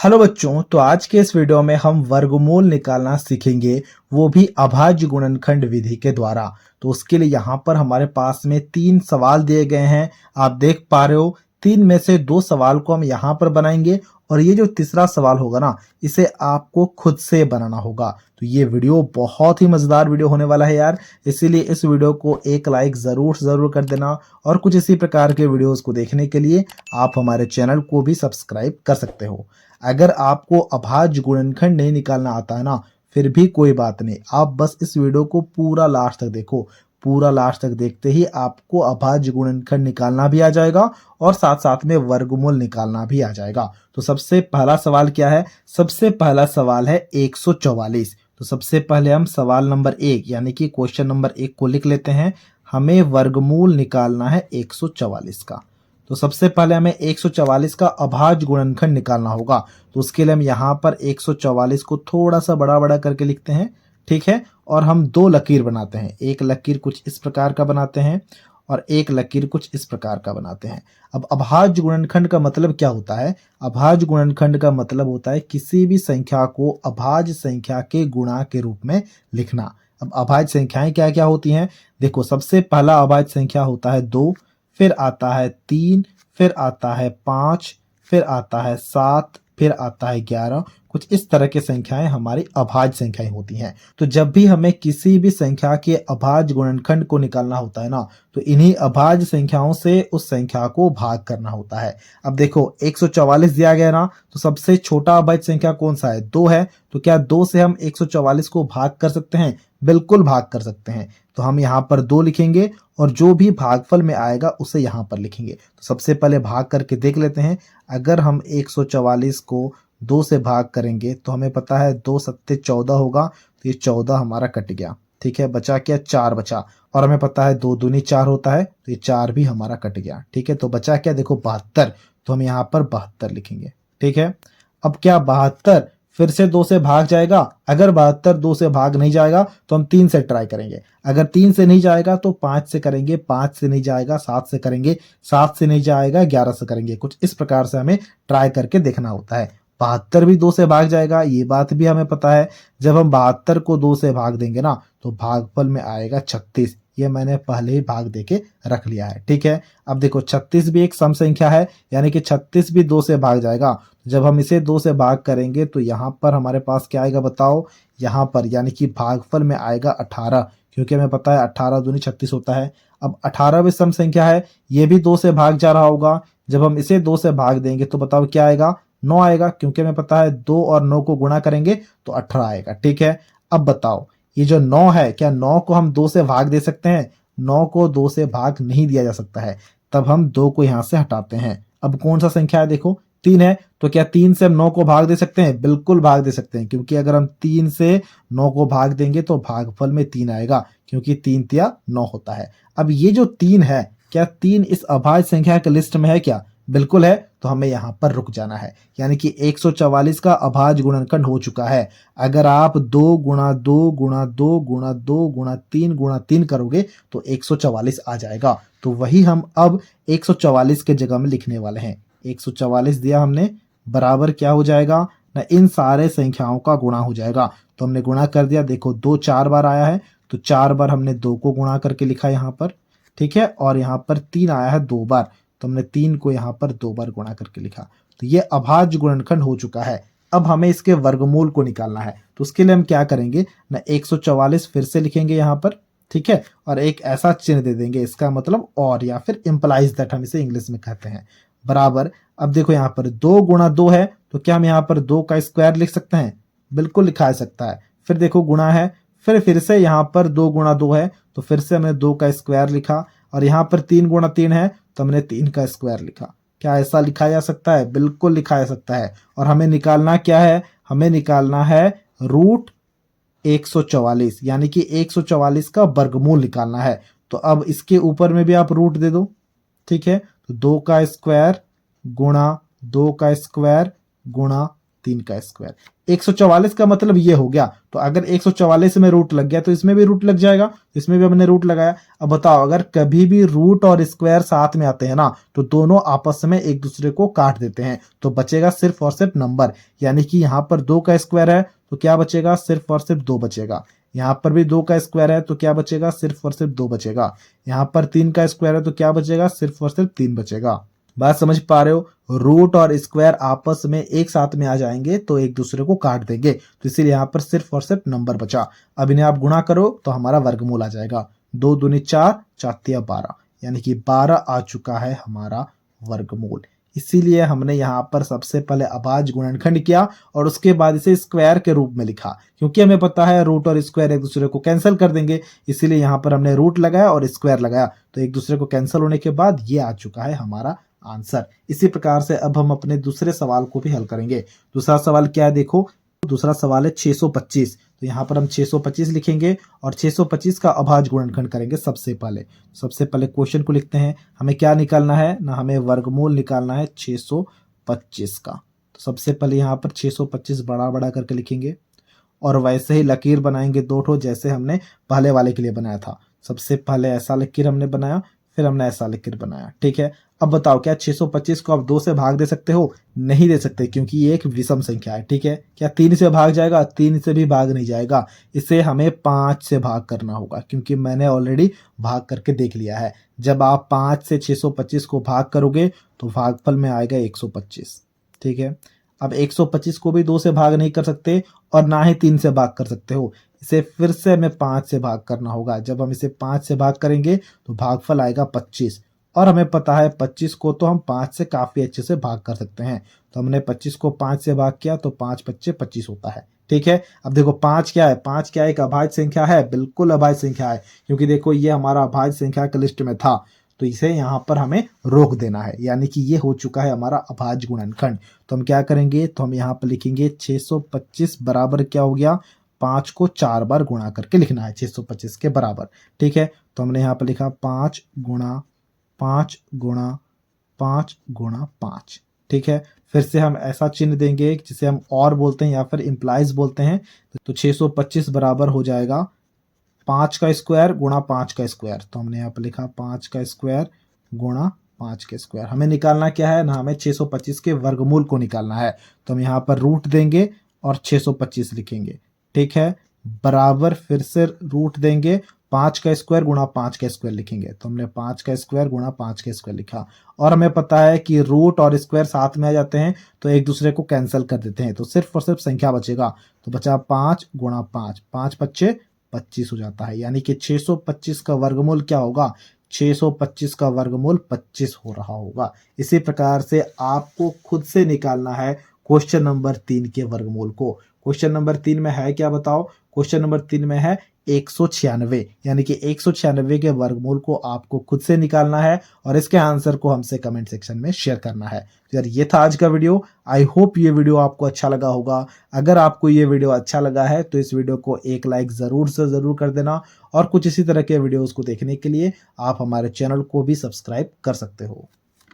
Hello बच्चों, तो आज के इस वीडियो में हम वर्गमूल निकालना सीखेंगे, वो भी अभाज्य गुणनखंड विधि के द्वारा। तो उसके लिए यहाँ पर हमारे पास में 3 सवाल दिए गए हैं। आप देख पा रहे हो, 3 में से 2 सवाल को हम यहाँ पर बनाएंगे और ये जो तीसरा सवाल होगा ना, इसे आपको खुद से बनाना होगा। तो ये वीडियो बहुत ही मजेदार वीडियो होने वाला है यार, इसीलिए इस वीडियो को एक लाइक जरूर कर देना। और कुछ इसी प्रकार के वीडियोस को देखने के लिए आप हमारे चैनल को भी सब्सक्राइब कर सकते हो। अगर आपको अभाज्य गुणनखंड नहीं निकालना आता है ना, फिर भी कोई बात नहीं, आप बस इस वीडियो को पूरा लास्ट तक देखो। पूरा लास्ट तक देखते ही आपको अभाज्य गुणनखंड निकालना भी आ जाएगा और साथ साथ में वर्गमूल निकालना भी आ जाएगा। तो सबसे पहला सवाल क्या है? सबसे पहला सवाल है 144। तो सबसे पहले हम सवाल नंबर 1 यानी कि क्वेश्चन नंबर 1 को लिख लेते हैं। हमें वर्गमूल निकालना है 144 का। तो सबसे पहले हमें 144 का अभाज्य गुणनखंड निकालना होगा। तो उसके लिए हम यहाँ पर 144 को थोड़ा सा बड़ा बड़ा करके लिखते हैं, ठीक है। और हम 2 लकीर बनाते हैं, एक लकीर कुछ इस प्रकार का बनाते हैं और एक लकीर कुछ इस प्रकार का बनाते हैं। अब अभाज्य गुणनखंड का मतलब क्या होता है? अभाज्य गुणनखंड का मतलब होता है किसी भी संख्या को अभाज्य संख्या के गुणा के रूप में लिखना। अब अभाज्य संख्याएं क्या क्या होती हैं? देखो, सबसे पहला अभाज्य संख्या होता है 2, फिर आता है 3, फिर आता है 5, फिर आता है 7, फिर आता है 11। कुछ इस तरह की संख्याएं हमारी अभाज्य संख्याएं होती हैं। तो जब भी हमें किसी भी संख्या के अभाज्य गुणनखंड को निकालना होता है ना, तो इन्हीं अभाज्य संख्याओं से उस संख्या को भाग करना होता है। अब देखो, 144 दिया गया ना, तो सबसे छोटा अभाज्य संख्या कौन सा है? 2 है। तो क्या 2 से हम 144 को भाग कर सकते हैं? बिल्कुल भाग कर सकते हैं। तो हम यहाँ पर 2 लिखेंगे और जो भी भागफल में आएगा उसे यहाँ पर लिखेंगे। तो सबसे पहले भाग करके देख लेते हैं। अगर हम 144 को 2 से भाग करेंगे तो हमें पता है 2 सत्ते 14 होगा, तो ये 14 हमारा कट गया, ठीक है। बचा क्या? 4 बचा। और हमें पता है 2 दूनी 4 होता है, तो ये 4 भी हमारा कट गया, ठीक है। तो बचा क्या? देखो 72। तो हम यहाँ पर 72 लिखेंगे, ठीक है। अब क्या 72 फिर से 2 से भाग जाएगा? अगर 72 2 से भाग नहीं जाएगा तो हम 3 से ट्राई करेंगे। अगर 3 से नहीं जाएगा तो 5 से करेंगे, 5 से नहीं जाएगा 7 से करेंगे, 7 से नहीं जाएगा 11 से करेंगे। कुछ इस प्रकार से हमें ट्राई करके देखना होता है। 72 भी 2 से भाग जाएगा, ये बात भी हमें पता है। जब हम 72 को 2 से भाग देंगे ना, तो भागफल में आएगा 36। ये मैंने पहले ही भाग देके रख लिया है, ठीक है। अब देखो 36 भी एक सम संख्या है, यानी कि 36 भी 2 से भाग जाएगा। जब हम इसे 2 से भाग करेंगे तो यहाँ पर हमारे पास क्या आएगा बताओ? यहाँ पर यानी कि भागफल में आएगा 18, क्योंकि हमें पता है 18 दूनी 36 होता है। अब 18 भी सम संख्या है, ये भी 2 से भाग जा रहा होगा। जब हम इसे 2 से भाग देंगे तो बताओ क्या आएगा? 9 आएगा, क्योंकि हमें पता है 2 और 9 को गुणा करेंगे तो 18 आएगा, ठीक है। अब बताओ, ये जो 9 है, क्या 9 को हम 2 से भाग दे सकते हैं? 9 को 2 से भाग नहीं दिया जा सकता है। तब हम 2 को यहाँ से हटाते हैं। अब कौन सा संख्या है? देखो 3 है। तो क्या 3 से हम 9 को भाग दे सकते हैं? बिल्कुल भाग दे सकते हैं, क्योंकि अगर हम 3 से 9 को भाग देंगे तो भागफल में 3 आएगा, क्योंकि 3 तिया 9 होता है। अब ये जो 3 है, क्या 3 इस अभाज्य संख्या के लिस्ट में है क्या? बिल्कुल है। तो हमें यहाँ पर रुक जाना है, यानी कि 144 का अभाज्य गुणनखंड हो चुका है। अगर आप 2 गुणा 2 गुणा 2 गुणा 2 गुणा 3 गुणा 3 करोगे तो 144 आ जाएगा। तो वही हम अब 144 के जगह में लिखने वाले हैं। 144 दिया हमने, बराबर क्या हो जाएगा ना, इन सारे संख्याओं का गुणा हो जाएगा। तो हमने गुणा कर दिया। देखो 2 4 बार आया है, तो 4 बार हमने 2 को गुणा करके लिखा यहाँ पर, ठीक है। और यहाँ पर 3 आया है 2 बार, तो हमने 3 को यहाँ पर 2 बार गुणा करके लिखा। तो ये अभाज्य गुणनखंड हो चुका है। अब हमें इसके वर्गमूल को निकालना है। तो उसके लिए हम क्या करेंगे ना, 144 फिर से लिखेंगे यहाँ पर, ठीक है। और एक ऐसा चिन्ह दे देंगे, इसका मतलब और, या फिर इंप्लाइज दैट हम इसे इंग्लिश में कहते हैं, बराबर। अब देखो यहाँ पर 2 गुणा 2 है, तो क्या हम यहाँ पर 2 का स्क्वायर लिख सकते हैं? बिल्कुल लिखा जा सकता है। फिर देखो गुणा है, फिर से यहाँ पर 2 गुणा 2 है, तो फिर से हमने 2 का स्क्वायर लिखा। और यहाँ पर 3 गुणा 3 है, तो हमने 3 का स्क्वायर लिखा। क्या ऐसा लिखा जा सकता है? बिल्कुल लिखा जा सकता है। और हमें निकालना क्या है? हमें निकालना है रूट 144, यानी कि 144 का वर्गमूल निकालना है। तो अब इसके ऊपर में भी आप रूट दे दो, ठीक है। तो 2 का स्क्वायर गुणा 2 का स्क्वायर गुणा 3 का स्क्वायर। 144 का मतलब ये हो गया, तो अगर 144 में रूट लग गया तो इसमें भी रूट लग जाएगा, इसमें भी हमने रूट लगाया। अब बताओ, अगर कभी भी रूट और स्क्वायर साथ में आते हैं ना तो दोनों आपस में एक दूसरे को काट देते हैं, तो बचेगा सिर्फ और सिर्फ नंबर। यानी कि यहाँ पर 2 का स्क्वायर है तो क्या बचेगा, सिर्फ और सिर्फ 2 बचेगा। यहाँ पर भी 2 का स्क्वायर है तो क्या बचेगा, सिर्फ और सिर्फ 2 बचेगा। यहाँ पर 3 का स्क्वायर है तो क्या बचेगा, सिर्फ और सिर्फ 3 बचेगा। बात समझ पा रहे हो? रूट और स्क्वायर आपस में एक साथ में आ जाएंगे तो एक दूसरे को काट देंगे, तो इसीलिए यहाँ पर सिर्फ और सिर्फ नंबर बचा। अब इन्हें आप गुणा करो तो हमारा वर्गमूल आ जाएगा। 2 दूनी 4, 4 12, यानी कि 12 आ चुका है हमारा वर्गमूल। इसीलिए हमने यहाँ पर सबसे पहले अभाज्य गुणनखंड किया और उसके बाद इसे स्क्वायर के रूप में लिखा, क्योंकि हमें पता है रूट और स्क्वायर एक दूसरे को कैंसिल कर देंगे, इसीलिए यहाँ पर हमने रूट लगाया और स्क्वायर लगाया, तो एक दूसरे को कैंसिल होने के बाद ये आ चुका है हमारा आंसर। इसी प्रकार से अब हम अपने दूसरे सवाल को भी हल करेंगे। दूसरा सवाल क्या है, देखो दूसरा सवाल है 625, तो यहाँ पर हम 625 लिखेंगे और 625 का अभाज्य गुणनखंड करेंगे। सबसे पहले क्वेश्चन को लिखते हैं। हमें क्या निकालना है ना, हमें वर्गमूल निकालना है 625 का। तो सबसे पहले यहाँ पर 625 बड़ा बड़ा करके लिखेंगे और वैसे ही लकीर बनाएंगे 2 ठो, जैसे हमने पहले वाले के लिए बनाया था। सबसे पहले ऐसा लकीर हमने बनाया, फिर हमने ऐसा लकीर बनाया, ठीक है। अब बताओ, क्या 625 को आप 2 से भाग दे सकते हो? नहीं दे सकते, क्योंकि ये एक विषम संख्या है, ठीक है। क्या 3 से भाग जाएगा? 3 से भी भाग नहीं जाएगा, इसे हमें 5 से भाग करना होगा, क्योंकि मैंने ऑलरेडी भाग करके देख लिया है। जब आप 5 से 625 को भाग करोगे तो भागफल में आएगा 125, ठीक है। अब 125 को भी 2 से भाग नहीं कर सकते और ना ही 3 से भाग कर सकते हो, इसे फिर से हमें 5 से भाग करना होगा। जब हम इसे 5 से भाग करेंगे तो भागफल आएगा 25, और हमें पता है 25 को तो हम 5 से काफी अच्छे से भाग कर सकते हैं। तो हमने 25 को 5 से भाग किया तो 5 25 25 होता है, ठीक है। अब देखो 5 क्या है, 5 क्या एक अभाज्य संख्या है? बिल्कुल अभाज्य संख्या है, क्योंकि देखो ये हमारा अभाज्य संख्या के लिस्ट में था, तो इसे यहाँ पर हमें रोक देना है, यानी कि ये हो चुका है हमारा अभाज्य गुणनखंड। तो हम क्या करेंगे, तो हम यहाँ पर लिखेंगे 625 बराबर क्या हो गया, 5 को 4 बार गुणा करके लिखना है 625 के बराबर, ठीक है। तो हमने यहाँ पर लिखा 5 गुणा 5 गुणा 5 गुणा 5, ठीक है। फिर से हम ऐसा चिन्ह देंगे जिसे हम और बोलते हैं या फिर इम्प्लाइज बोलते हैं। तो 625 बराबर हो जाएगा 5 का स्क्वायर गुणा 5 का स्क्वायर। तो हमने यहाँ पर लिखा 5 का स्क्वायर गुणा 5 के स्क्वायर। हमें निकालना क्या है ना, हमें 625 के वर्गमूल को निकालना है। तो हम यहाँ पर रूट देंगे और 625 लिखेंगे, ठीक है, बराबर फिर से रूट देंगे, 5 का स्क्वायर गुणा 5 का स्क्वायर लिखेंगे। तो हमने 5 का स्क्वायर गुणा 5 का स्क्वायर लिखा, और हमें पता है कि रूट और स्क्वायर साथ में आ जाते हैं तो एक दूसरे को कैंसिल कर देते हैं, तो सिर्फ और सिर्फ संख्या बचेगा। तो बचा 5 गुणा 5, 5 25 25 हो जाता है, यानी कि 625 का वर्गमूल क्या होगा, 625 का वर्गमूल 25 हो रहा होगा। इसी प्रकार से आपको खुद से निकालना है क्वेश्चन नंबर 3 के वर्गमूल को। क्वेश्चन नंबर 3 में है क्या, बताओ? क्वेश्चन नंबर 3 में है 196, यानी कि 196 के वर्गमूल को आपको खुद से निकालना है और इसके आंसर को हमसे कमेंट सेक्शन में शेयर करना है। तो यार ये था आज का वीडियो। आई होप ये वीडियो आपको अच्छा लगा होगा। अगर आपको ये वीडियो अच्छा लगा है तो इस वीडियो को एक लाइक जरूर से जरूर कर देना, और कुछ इसी तरह के वीडियोस को देखने के लिए आप हमारे चैनल को भी सब्सक्राइब कर सकते हो।